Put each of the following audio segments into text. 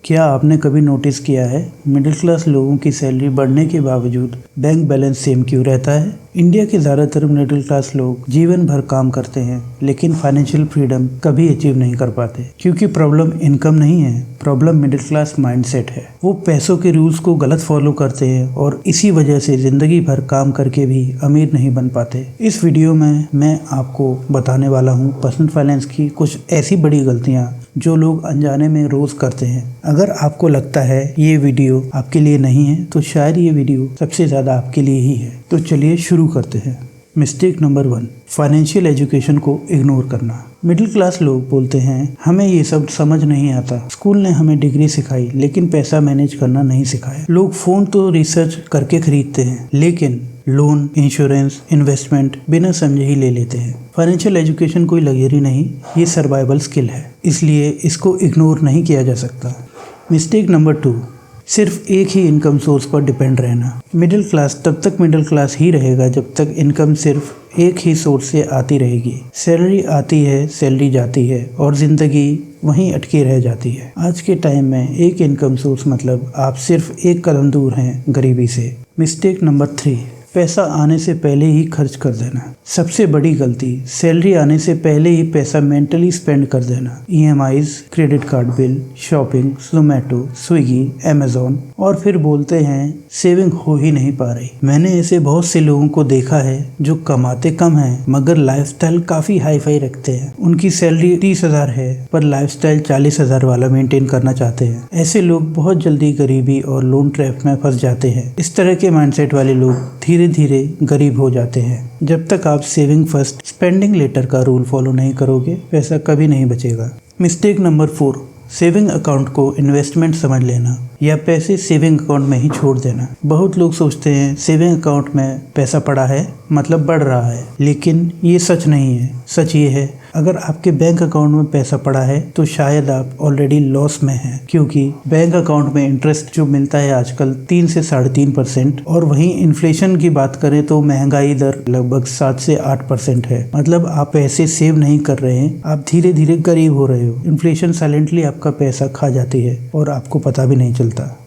क्या आपने कभी नोटिस किया है मिडिल क्लास लोगों की सैलरी बढ़ने के बावजूद बैंक बैलेंस सेम क्यों रहता है? इंडिया के ज़्यादातर मिडिल क्लास लोग जीवन भर काम करते हैं लेकिन फाइनेंशियल फ्रीडम कभी अचीव नहीं कर पाते, क्योंकि प्रॉब्लम इनकम नहीं है, प्रॉब्लम मिडिल क्लास माइंडसेट है। वो पैसों के रूल्स को गलत फॉलो करते हैं और इसी वजह से जिंदगी भर काम करके भी अमीर नहीं बन पाते। इस वीडियो में मैं आपको बताने वाला हूँ पर्सनल फाइनेंस की कुछ ऐसी बड़ी गलतियाँ जो लोग अनजाने में रोज करते हैं। अगर आपको लगता है ये वीडियो आपके लिए नहीं है तो शायद ये वीडियो सबसे ज़्यादा आपके लिए ही है। तो चलिए शुरू करते हैं। मिस्टेक नंबर 1, फाइनेंशियल एजुकेशन को इग्नोर करना। मिडिल क्लास लोग बोलते हैं हमें ये सब समझ नहीं आता, स्कूल ने हमें डिग्री सिखाई लेकिन पैसा मैनेज करना नहीं सिखाया। लोग फ़ोन तो रिसर्च करके खरीदते हैं लेकिन लोन, इंश्योरेंस, इन्वेस्टमेंट बिना समझे ही ले लेते हैं। फाइनेंशियल एजुकेशन कोई लग्जरी नहीं, ये सर्वाइवल स्किल है, इसलिए इसको इग्नोर नहीं किया जा सकता। मिस्टेक नंबर 2, सिर्फ एक ही इनकम सोर्स पर डिपेंड रहना। मिडिल क्लास तब तक मिडिल क्लास ही रहेगा जब तक इनकम सिर्फ एक ही सोर्स से आती रहेगी। सैलरी आती है, सैलरी जाती है और ज़िंदगी वहीं अटकी रह जाती है। आज के टाइम में एक इनकम सोर्स मतलब आप सिर्फ एक कदम दूर हैं गरीबी से। मिस्टेक नंबर 3, पैसा आने से पहले ही खर्च कर देना। सबसे बड़ी गलती, सैलरी आने से पहले ही पैसा मेंटली स्पेंड कर देना। EMIs, credit card bill, shopping, Zomato, Swiggy, Amazon, और फिर बोलते हैं सेविंग हो ही नहीं पा रही। मैंने ऐसे बहुत से लोगों को देखा है जो कमाते कम हैं मगर लाइफस्टाइल काफी हाई फाई रखते हैं। उनकी सैलरी 30,000 है पर लाइफस्टाइल 40,000 वाला मेंटेन करना चाहते हैं। ऐसे लोग बहुत जल्दी गरीबी और लोन ट्रैप में फंस जाते हैं। इस तरह के माइंडसेट वाले लोग धीरे धीरे गरीब हो जाते हैं। जब तक आप सेविंग फर्स्ट स्पेंडिंग लेटर का रूल फॉलो नहीं करोगे पैसा कभी नहीं बचेगा। मिस्टेक नंबर 4, सेविंग अकाउंट को इन्वेस्टमेंट समझ लेना या पैसे सेविंग अकाउंट में ही छोड़ देना। बहुत लोग सोचते हैं सेविंग अकाउंट में पैसा पड़ा है मतलब बढ़ रहा है, लेकिन ये सच नहीं है। सच ये है अगर आपके बैंक अकाउंट में पैसा पड़ा है तो शायद आप ऑलरेडी लॉस में हैं, क्योंकि बैंक अकाउंट में इंटरेस्ट जो मिलता है आजकल 3 से 3.5% और वहीं इन्फ्लेशन की बात करें तो महंगाई दर लगभग 7 से 8% है। मतलब आप पैसे सेव नहीं कर रहे हैं, आप धीरे धीरे गरीब हो रहे हो। इन्फ्लेशन साइलेंटली आपका पैसा खा जाती है और आपको पता भी नहीं चलता।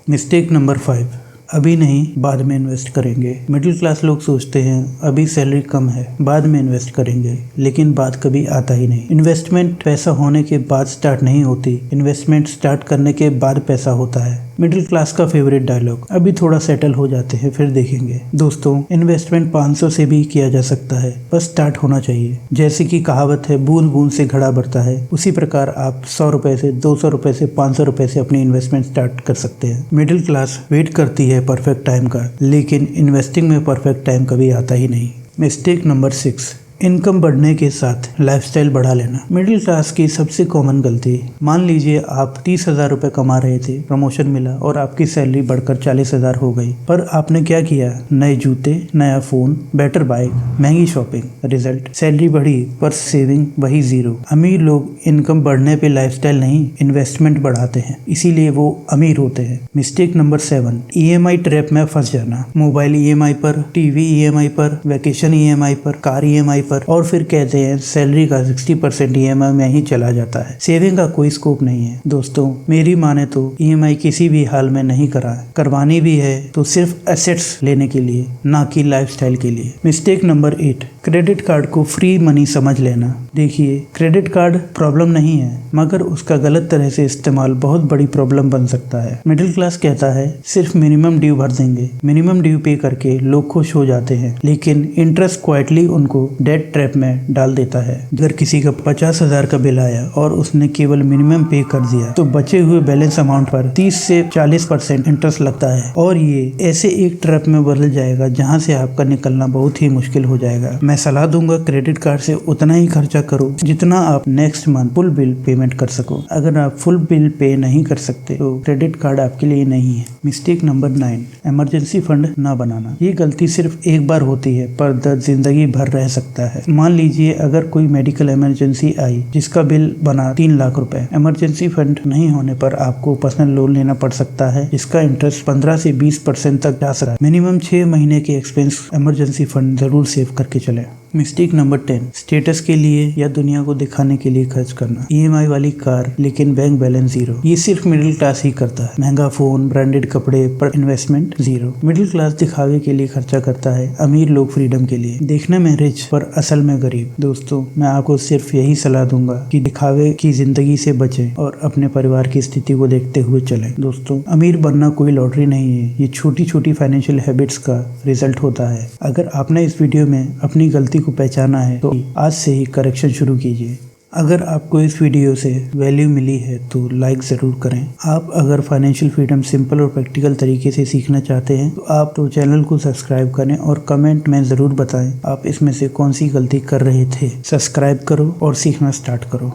मिस्टेक नंबर 5, अभी नहीं बाद में इन्वेस्ट करेंगे। मिडिल क्लास लोग सोचते हैं अभी सैलरी कम है बाद में इन्वेस्ट करेंगे, लेकिन बात कभी आता ही नहीं। इन्वेस्टमेंट पैसा होने के बाद स्टार्ट नहीं होती, इन्वेस्टमेंट स्टार्ट करने के बाद पैसा होता है। मिडिल क्लास का फेवरेट डायलॉग, अभी थोड़ा सेटल हो जाते हैं फिर देखेंगे। दोस्तों, इन्वेस्टमेंट 500 से भी किया जा सकता है, बस स्टार्ट होना चाहिए। जैसे कि कहावत है बूंद बूंद से घड़ा भरता है, उसी प्रकार आप 100 रुपए से 200 रुपए से 500 रुपए से अपनी इन्वेस्टमेंट स्टार्ट कर सकते हैं। मिडिल क्लास वेट करती है परफेक्ट टाइम का, लेकिन इन्वेस्टिंग में परफेक्ट टाइम कभी आता ही नहीं। मिस्टेक नंबर 6, इनकम बढ़ने के साथ लाइफस्टाइल बढ़ा लेना। मिडिल क्लास की सबसे कॉमन गलती, मान लीजिए आप 30,000 रुपए कमा रहे थे, प्रमोशन मिला और आपकी सैलरी बढ़कर 40,000 हो गई, पर आपने क्या किया? नए जूते, नया फोन, बेटर बाइक, महंगी शॉपिंग। रिजल्ट, सैलरी बढ़ी पर सेविंग वही जीरो। अमीर लोग इनकम बढ़ने पे लाइफस्टाइल नहीं इन्वेस्टमेंट बढ़ाते हैं, इसीलिए वो अमीर होते हैं। मिस्टेक नंबर 7, EMI ट्रैप में फंस जाना। मोबाइल EMI पर, टीवी EMI पर, वैकेशन EMI पर, कार EMI पर, और फिर कहते हैं सैलरी का 60% EMI में ही चला जाता है। सेविंग का कोई स्कोप नहीं है। दोस्तों, मेरी माने तो EMI किसी भी हाल में नहीं करवानी भी है तो सिर्फ एसेट्स लेने के लिए, ना कि लाइफस्टाइल के लिए। मिस्टेक नंबर 8, क्रेडिट कार्ड को फ्री मनी समझ लेना। देखिए, क्रेडिट कार्ड प्रॉब्लम नहीं है मगर उसका गलत तरह से इस्तेमाल बहुत बड़ी प्रॉब्लम बन सकता है। मिडिल क्लास कहता है सिर्फ मिनिमम ड्यू भर देंगे, मिनिमम ड्यू पे करके लोग खुश हो जाते हैं, लेकिन इंटरेस्ट क्वाइटली उनको डेट ट्रैप में डाल देता है। अगर किसी का 50,000 का बिल आया और उसने केवल मिनिमम पे कर दिया तो बचे हुए बैलेंस अमाउंट पर 30 से 40% इंटरेस्ट लगता है और ये ऐसे एक ट्रैप में बदल जाएगा जहां से आपका निकलना बहुत ही मुश्किल हो जाएगा। मैं सलाह दूंगा क्रेडिट कार्ड से उतना ही खर्चा करो जितना आप next month full bill payment कर सको। अगर आप फुल बिल पे नहीं कर सकते तो क्रेडिट कार्ड आपके लिए नहीं है। मिस्टेक नंबर 9, इमरजेंसी फंड ना बनाना। ये गलती सिर्फ एक बार होती है पर दर्द जिंदगी भर रह सकता है। मान लीजिए अगर कोई मेडिकल इमरजेंसी आई जिसका बिल बना 3 लाख रुपए, इमरजेंसी फंड नहीं होने पर आपको पर्सनल लोन लेना पड़ सकता है जिसका इंटरेस्ट 15 से 20% तक जा सकता है। मिनिमम 6 महीने के एक्सपेंस इमरजेंसी फंड जरूर सेव करके चले। मिस्टेक नंबर 10, स्टेटस के लिए या दुनिया को दिखाने के लिए खर्च करना। EMI वाली कार लेकिन बैंक बैलेंस जीरो। ये सिर्फ मिडिल क्लास ही करता है। महंगा फोन, ब्रांडेड कपड़े पर इन्वेस्टमेंट जीरो। मिडिल क्लास दिखावे के लिए खर्चा करता है, अमीर लोग फ्रीडम के लिए। देखने में रिच पर असल में गरीब। दोस्तों, मैं आपको सिर्फ यही सलाह दूंगा कि दिखावे की जिंदगी से बचें और अपने परिवार की स्थिति को देखते हुए चलें। दोस्तों, अमीर बनना कोई लॉटरी नहीं है, ये छोटी छोटी फाइनेंशियल हैबिट्स का रिजल्ट होता है। अगर आपने इस वीडियो में अपनी गलती को पहचाना है तो आज से ही करेक्शन शुरू कीजिए। अगर आपको इस वीडियो से वैल्यू मिली है तो लाइक ज़रूर करें। आप अगर फाइनेंशियल फ्रीडम सिंपल और प्रैक्टिकल तरीके से सीखना चाहते हैं तो आप चैनल को सब्सक्राइब करें और कमेंट में ज़रूर बताएं आप इसमें से कौन सी गलती कर रहे थे। सब्सक्राइब करो और सीखना स्टार्ट करो।